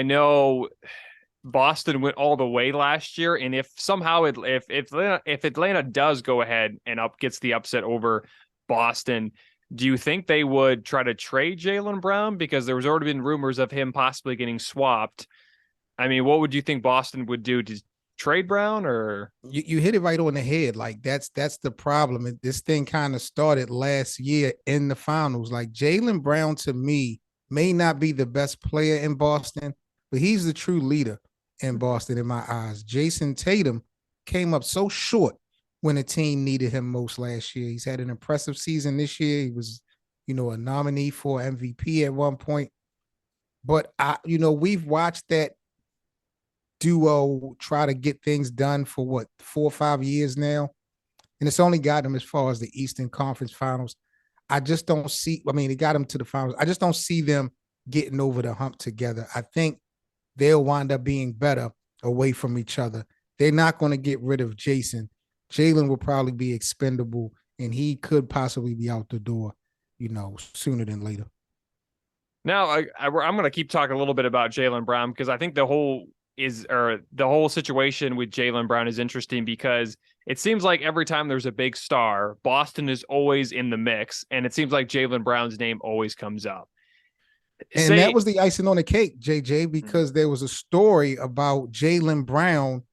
I know Boston went all the way last year, and if somehow if Atlanta does go ahead and gets the upset over Boston, do you think they would try to trade Jalen Brown? Because there was already been rumors of him possibly getting swapped. I mean, what would you think Boston would do to trade Brown? Or You hit it right on the head. Like that's the problem. This thing kind of started last year in the finals. Like Jalen Brown to me may not be the best player in Boston, but he's the true leader in Boston in my eyes. Jason Tatum came up so short when the team needed him most last year. He's had an impressive season this year. He was, a nominee for MVP at one point. But we've watched that duo try to get things done for 4 or 5 years now, and it's only got them as far as the Eastern Conference Finals. I just don't see. I mean, it got them to the finals. I just don't see them getting over the hump together. I think they'll wind up being better away from each other. They're not going to get rid of Jason. Jalen will probably be expendable, and he could possibly be out the door, sooner than later. now I'm going to keep talking a little bit about Jalen Brown, because I think the whole situation with Jalen Brown is interesting, because it seems like every time there's a big star, Boston is always in the mix, and it seems like Jalen Brown's name always comes up. And that was the icing on the cake, JJ, because there was a story about Jalen Brown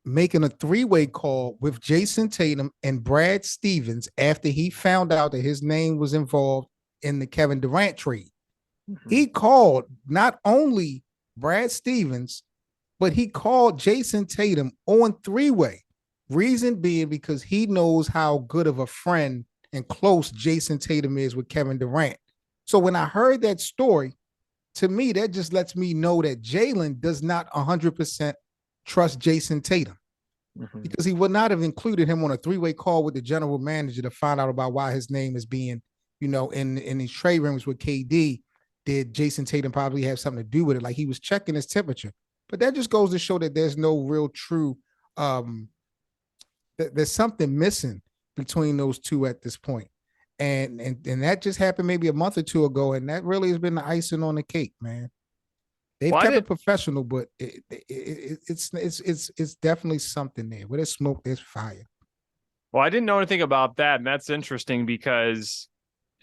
making a three-way call with Jason Tatum and Brad Stevens after he found out that his name was involved in the Kevin Durant trade. Mm-hmm. He called not only Brad Stevens, but he called Jason Tatum on three-way. Reason being because he knows how good of a friend and close Jason Tatum is with Kevin Durant. So when I heard that story, to me, that just lets me know that Jalen does not 100% trust Jason Tatum, because he would not have included him on a three-way call with the general manager to find out about why his name is being, in these trade rooms with KD. Did Jason Tatum probably have something to do with it? Like he was checking his temperature. But that just goes to show that there's no real true, there's something missing between those two at this point. And that just happened maybe a month or two ago, and that really has been the icing on the cake, man. They've kept it professional, but it's definitely something there. Where there's smoke, there's fire. Well, I didn't know anything about that, and that's interesting because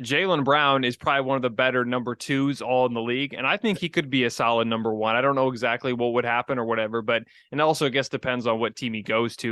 Jalen Brown is probably one of the better number twos all in the league, and I think he could be a solid number one. I don't know exactly what would happen or whatever, but and also I guess depends on what team he goes to.